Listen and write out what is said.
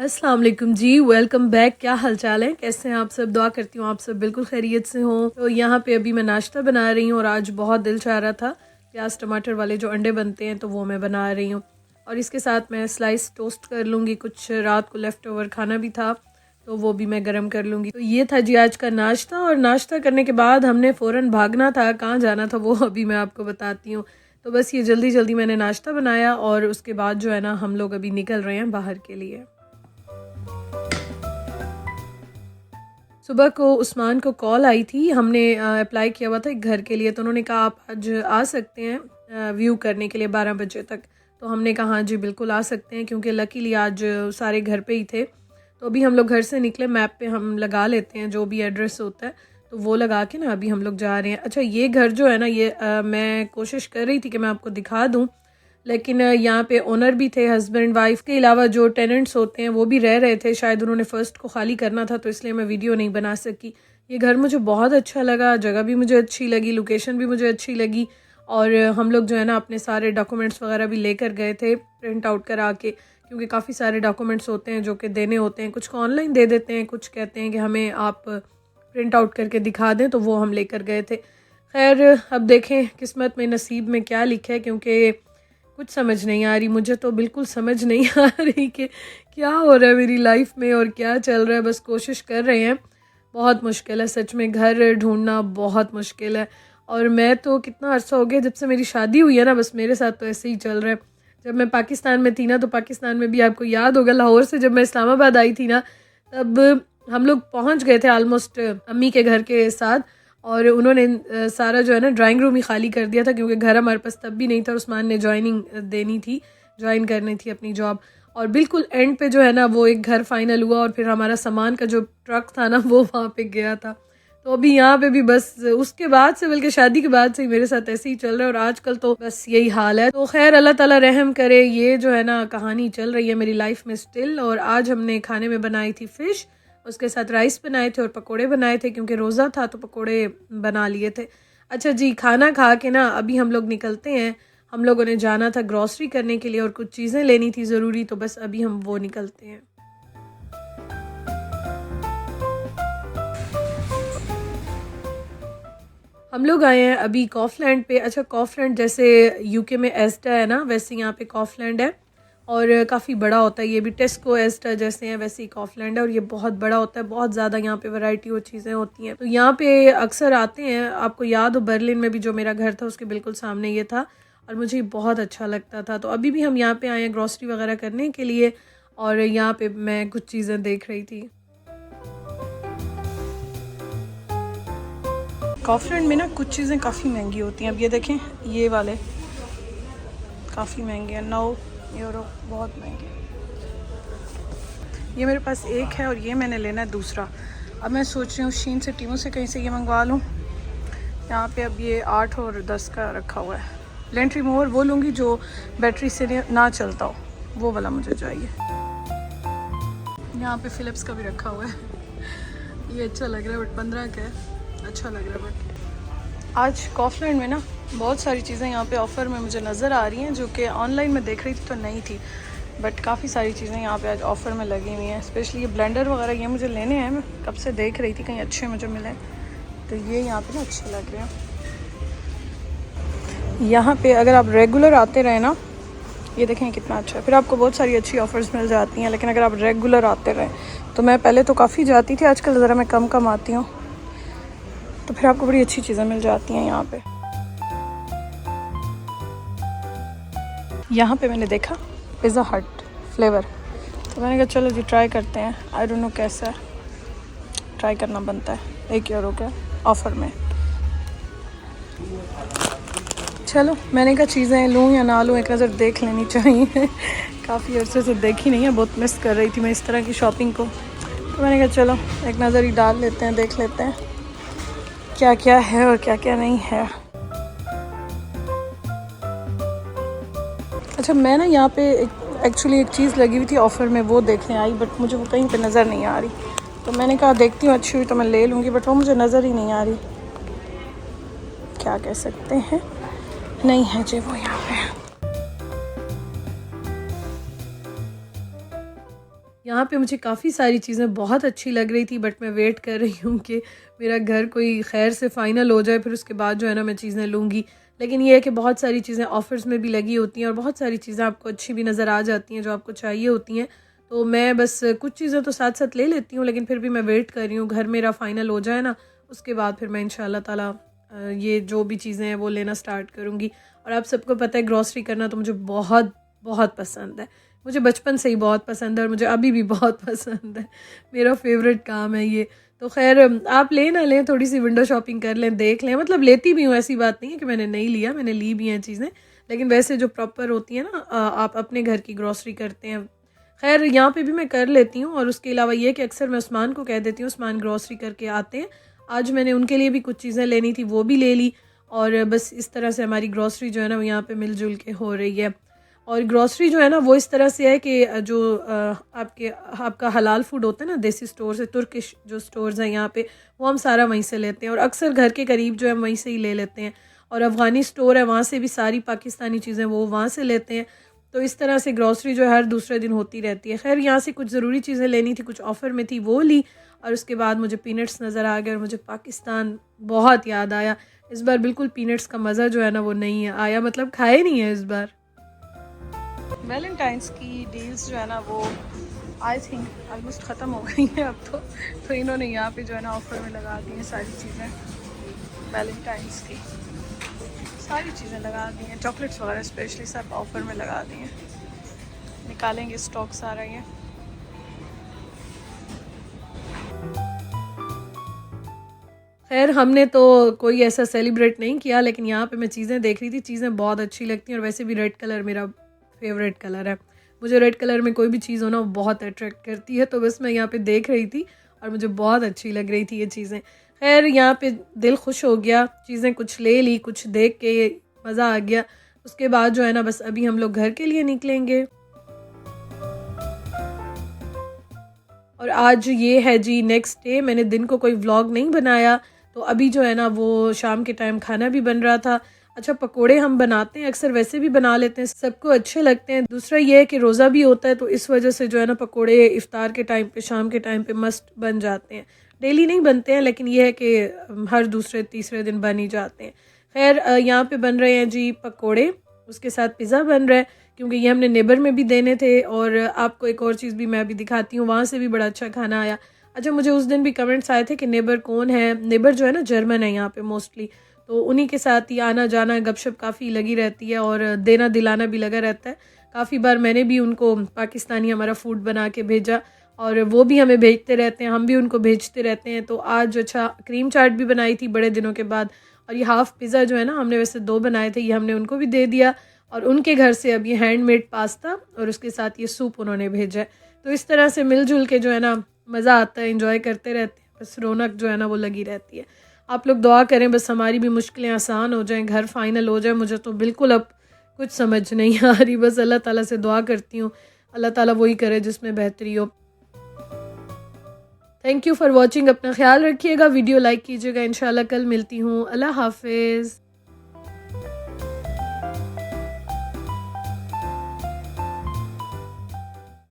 अस्सलाम वालेकुम जी, welcome back. क्या हाल चाल है, कैसे हैं आप सब? दुआ करती हूँ आप सब बिल्कुल खैरियत से हों। तो यहाँ पे अभी मैं नाश्ता बना रही हूँ और आज बहुत दिल चाह रहा था प्याज टमाटर वाले जो अंडे बनते हैं तो वो मैं बना रही हूँ। और इसके साथ मैं स्लाइस टोस्ट कर लूँगी, कुछ रात को लेफ़्ट ओवर खाना भी था तो वो भी मैं गर्म कर लूँगी। तो ये था जी आज का नाश्ता। और नाश्ता करने के बाद हमने फ़ौरन भागना था, कहाँ जाना था वो अभी मैं आपको बताती हूँ। तो बस ये जल्दी जल्दी मैंने नाश्ता बनाया और उसके बाद जो है ना हम लोग अभी निकल रहे हैं बाहर के लिए। सुबह को उस्मान को कॉल आई थी, हमने अप्लाई किया हुआ था एक घर के लिए, तो उन्होंने कहा आप आज आ सकते हैं व्यू करने के लिए 12 बजे तक। तो हमने कहा हाँ जी बिल्कुल आ सकते हैं, क्योंकि लकीली आज सारे घर पे ही थे। तो अभी हम लोग घर से निकले, मैप पे हम लगा लेते हैं जो भी एड्रेस होता है तो वो लगा के ना अभी हम लोग जा रहे हैं। अच्छा, ये घर जो है ना ये मैं कोशिश कर रही थी कि मैं आपको दिखा दूँ, लेकिन यहाँ पे ओनर भी थे, हस्बैंड वाइफ के अलावा जो टेनेंट्स होते हैं वो भी रह रहे थे। शायद उन्होंने फ़र्स्ट को खाली करना था तो इसलिए मैं वीडियो नहीं बना सकी। ये घर मुझे बहुत अच्छा लगा, जगह भी मुझे अच्छी लगी, लोकेशन भी मुझे अच्छी लगी। और हम लोग जो है ना अपने सारे डॉक्यूमेंट्स वगैरह भी लेकर गए थे प्रिंट आउट करा के, क्योंकि काफ़ी सारे डॉक्यूमेंट्स होते हैं जो कि देने होते हैं। कुछ को ऑनलाइन दे देते हैं, कुछ कहते हैं कि हमें आप प्रिंट आउट करके दिखा दें, तो वो हम लेकर गए थे। खैर अब देखें किस्मत में नसीब में क्या लिखा है, क्योंकि कुछ समझ नहीं आ रही, मुझे तो बिल्कुल समझ नहीं आ रही कि क्या हो रहा है मेरी लाइफ में और क्या चल रहा है। बस कोशिश कर रहे हैं, बहुत मुश्किल है सच में, घर ढूंढना बहुत मुश्किल है। और मैं तो कितना अरसा हो गया जब से मेरी शादी हुई है ना, बस मेरे साथ तो ऐसे ही चल रहा है। जब मैं पाकिस्तान में थी ना, तो पाकिस्तान में भी आपको याद होगा लाहौर से जब मैं इस्लामाबाद आई थी ना, तब हम लोग पहुंच गए थे ऑलमोस्ट अम्मी के घर के साथ। और उन्होंने सारा जो है ना ड्राइंग रूम ही खाली कर दिया था, क्योंकि घर हमारे पास तब भी नहीं था। उस्मान ने ज्वाइनिंग देनी थी, ज्वाइन करनी थी अपनी जॉब। और बिल्कुल एंड पे जो है ना वो एक घर फाइनल हुआ, और फिर हमारा सामान का जो ट्रक था ना वो वहाँ पे गया था। तो अभी यहाँ पे भी बस उसके बाद से, बल्कि शादी के बाद से ही मेरे साथ ऐसे ही चल रहा है, और आजकल तो बस यही हाल है। तो खैर अल्लाह ताला रहम करे। ये जो है ना कहानी चल रही है मेरी लाइफ में स्टिल। और आज हमने खाने में बनाई थी फ़िश, उसके साथ राइस बनाए थे और पकोड़े बनाए थे, क्योंकि रोज़ा था तो पकोड़े बना लिए थे। अच्छा जी, खाना खा के ना अभी हम लोग निकलते हैं। हम लोगों ने जाना था ग्रॉसरी करने के लिए और कुछ चीज़ें लेनी थी ज़रूरी, तो बस अभी हम वो निकलते हैं। हम लोग आए हैं अभी कॉफलैंड पे। अच्छा, कॉफलैंड जैसे यूके में एस्टा है ना, वैसे यहाँ पे कॉफलैंड है और काफ़ी बड़ा होता है। ये भी टेस्को एस्टा जैसे हैं वैसे ही कॉफलैंड है, और ये बहुत बड़ा होता है, बहुत ज़्यादा यहाँ पे वैरायटी और चीज़ें होती हैं। तो यहाँ पे अक्सर आते हैं। आपको याद हो बर्लिन में भी जो मेरा घर था उसके बिल्कुल सामने ये था, और मुझे ये बहुत अच्छा लगता था। तो अभी भी हम यहाँ पे आए हैं ग्रॉसरी वगैरह करने के लिए, और यहाँ पे मैं कुछ चीज़ें देख रही थी। कॉफलैंड में ना कुछ चीज़ें काफ़ी महंगी होती हैं। अब ये देखें, ये वाले काफ़ी महंगे हैं, 9 यूरो, बहुत महंगे। ये मेरे पास एक है और ये मैंने लेना है दूसरा। अब मैं सोच रही हूँ शीन से, टीमों से कहीं से ये मंगवा लूँ। यहाँ पे अब ये 8 और 10 का रखा हुआ है। लेंट रिमूवर वो लूँगी जो बैटरी से ना चलता हो, वो वाला मुझे चाहिए। यहाँ पे फ़िलिप्स का भी रखा हुआ है। ये अच्छा लग रहा है, बट 15 का है, अच्छा लग रहा है। बट आज कॉफलैंड में ना बहुत सारी चीज़ें यहाँ पे ऑफ़र में मुझे नज़र आ रही हैं, जो कि ऑनलाइन में देख रही थी तो नहीं थी, बट काफ़ी सारी चीज़ें यहाँ पे आज ऑफ़र में लगी हुई हैं। स्पेशली ये ब्लेंडर वगैरह ये मुझे लेने हैं, मैं कब से देख रही थी कहीं अच्छे मुझे मिले, तो ये यहाँ पे ना अच्छे लग रहे हैं। यहाँ पे अगर आप रेगुलर आते रहे ना, ये देखें कितना अच्छा है, फिर आपको बहुत सारी अच्छी ऑफ़र्स मिल जाती हैं। लेकिन अगर आप रेगुलर आते रहें, तो मैं पहले तो काफ़ी जाती थी, आजकल ज़रा मैं कम कम आती हूँ, तो फिर आपको बड़ी अच्छी चीज़ें मिल जाती हैं यहाँ पे। यहाँ पे मैंने देखा पिज़्ज़ा हट फ्लेवर, तो मैंने कहा चलो जी ट्राई करते हैं। आई डोंट नो कैसा है, ट्राई करना बनता है। 1 यूरो के ऑफ़र में। चलो मैंने कहा चीज़ें लूँ या ना लूँ, एक नज़र देख लेनी चाहिए। काफ़ी अर्से से देखी नहीं है, बहुत मिस कर रही थी मैं इस तरह की शॉपिंग को, तो मैंने कहा चलो एक नज़र ही डाल लेते हैं, देख लेते हैं क्या क्या है और क्या क्या नहीं है। अच्छा, मैं ना यहाँ पे एक्चुअली एक चीज़ लगी हुई थी ऑफ़र में, वो देखने आई, बट मुझे वो कहीं पे नज़र नहीं आ रही, तो मैंने कहा देखती हूँ अच्छी हुई तो मैं ले लूँगी, बट वो मुझे नज़र ही नहीं आ रही। क्या कह सकते हैं, नहीं है जी वो यहाँ पे। यहाँ पे मुझे काफ़ी सारी चीज़ें बहुत अच्छी लग रही थी, बट मैं वेट कर रही हूँ कि मेरा घर कोई खैर से फ़ाइनल हो जाए, फिर उसके बाद जो है ना मैं चीज़ें लूँगी। लेकिन ये है कि बहुत सारी चीज़ें ऑफ़र्स में भी लगी होती हैं और बहुत सारी चीज़ें आपको अच्छी भी नज़र आ जाती हैं जो आपको चाहिए होती हैं। तो मैं बस कुछ चीज़ें तो साथ साथ ले लेती हूँ, लेकिन फिर भी मैं वेट कर रही हूँ घर मेरा फ़ाइनल हो जाए ना, उसके बाद फिर मैं इंशाल्लाह ताला ये जो भी चीज़ें हैं वो लेना स्टार्ट करूँगी। और आप सबको पता है ग्रॉसरी करना तो मुझे बहुत बहुत पसंद है। मुझे बचपन से ही बहुत पसंद है और मुझे अभी भी बहुत पसंद है। मेरा फ़ेवरेट काम है ये। तो ख़ैर आप लें ना लें, थोड़ी-सी विंडो शॉपिंग कर लें, देख लें। मतलब लेती भी हूँ, ऐसी बात नहीं है कि मैंने नहीं लिया, मैंने ली भी हैं चीज़ें। लेकिन वैसे जो प्रॉपर होती है ना, आप अपने घर की ग्रॉसरी करते हैं। ख़ैर यहाँ पे भी मैं कर लेती हूँ और उसके अलावा ये है कि अक्सर मैं उस्मान को कह देती हूँ, उस्मान ग्रॉसरी करके आते हैं। आज मैंने उनके लिए भी कुछ चीज़ें लेनी थी, वो भी ले ली और बस इस तरह से हमारी ग्रॉसरी जो है ना वो यहाँ पे मिल-जुल के हो रही है। और ग्रॉसरी जो है ना वो इस तरह से है कि जो आपका हलाल फूड होता है ना देसी स्टोर से, तुर्किश जो स्टोर्स हैं यहाँ पे, वो हम सारा वहीं से लेते हैं और अक्सर घर के करीब जो है हम वहीं से ही ले लेते हैं। और अफ़गानी स्टोर है, वहाँ से भी सारी पाकिस्तानी चीज़ें वो वहाँ से लेते हैं। तो इस तरह से ग्रॉसरी जो है हर दूसरे दिन होती रहती है। खैर यहाँ से कुछ ज़रूरी चीज़ें लेनी थी, कुछ ऑफ़र में थी, वो ली और उसके बाद मुझे पीनट्स नज़र आ गए और मुझे पाकिस्तान बहुत याद आया। इस बार बिल्कुल पीनट्स का मज़ा जो है ना वो नहीं आया, मतलब खाए नहीं है इस बार। वैलेंटाइंस की डील्स जो है ना वो आई थिंक ऑलमोस्ट ख़त्म हो गई हैं अब तो इन्होंने यहाँ पे जो है ना ऑफ़र में लगा दी हैं सारी चीज़ें। वैलेंटाइंस की सारी चीज़ें लगा दी हैं, चॉकलेट्स वगैरह स्पेशली सब ऑफ़र में लगा दी हैं। निकालेंगे स्टॉक सारा ये। खैर हमने तो कोई ऐसा सेलिब्रेट नहीं किया, लेकिन यहाँ पे मैं चीज़ें देख रही थी, चीज़ें बहुत अच्छी लगती हैं और वैसे भी रेड कलर मेरा फेवरेट कलर है। मुझे रेड कलर में कोई भी चीज़ हो ना वो बहुत अट्रैक्ट करती है, तो बस मैं यहाँ पे देख रही थी और मुझे बहुत अच्छी लग रही थी ये चीज़ें। खैर यहाँ पे दिल खुश हो गया, चीज़ें कुछ ले ली, कुछ देख के मज़ा आ गया। उसके बाद जो है ना बस अभी हम लोग घर के लिए निकलेंगे। और आज ये है जी नेक्स्ट डे, मैंने दिन को कोई व्लॉग नहीं बनाया, तो अभी जो है ना वो शाम के टाइम खाना भी बन रहा था। अच्छा पकोड़े हम बनाते हैं अक्सर, वैसे भी बना लेते हैं, सबको अच्छे लगते हैं। दूसरा ये है कि रोज़ा भी होता है, तो इस वजह से जो है ना पकोड़े इफ्तार के टाइम पे, शाम के टाइम पे मस्ट बन जाते हैं। डेली नहीं बनते हैं, लेकिन ये है कि हर दूसरे तीसरे दिन बन ही जाते हैं। खैर यहाँ पे बन रहे हैं जी पकोड़े, उसके साथ पिज़्ज़ा बन रहा है, क्योंकि ये हमने नेबर में भी देने थे। और आपको एक और चीज़ भी मैं अभी दिखाती हूँ, वहाँ से भी बड़ा अच्छा खाना आया। अच्छा मुझे उस दिन भी कमेंट्स आए थे कि नेबर कौन है। नेबर जो है ना जर्मन है यहाँ पे मोस्टली, तो उन्हीं के साथ ही आना जाना गपशप काफ़ी लगी रहती है और देना दिलाना भी लगा रहता है। काफ़ी बार मैंने भी उनको पाकिस्तानी हमारा फूड बना के भेजा और वो भी हमें भेजते रहते हैं, हम भी उनको भेजते रहते हैं। तो आज अच्छा क्रीम चाट भी बनाई थी बड़े दिनों के बाद, और ये हाफ़ पिज़्ज़ा जो है ना हमने वैसे 2 बनाए थे, ये हमने उनको भी दे दिया। और उनके घर से अब ये हैंडमेड पास्ता और उसके साथ ये सूप उन्होंने भेजा है। तो इस तरह से मिलजुल के जो है ना मज़ा आता है, एंजॉय करते रहते हैं, बस रौनक जो है ना वो लगी रहती है। आप लोग दुआ करें बस हमारी भी मुश्किलें आसान हो जाएं, घर फाइनल हो जाए। मुझे तो बिल्कुल अब कुछ समझ नहीं आ रही, बस अल्लाह ताला से दुआ करती हूँ, अल्लाह ताला वही करे जिसमें बेहतरी हो। थैंक यू फॉर वॉचिंग, अपना ख्याल रखिएगा, वीडियो लाइक कीजिएगा। इंशाल्लाह कल मिलती हूँ, अल्लाह हाफिज़।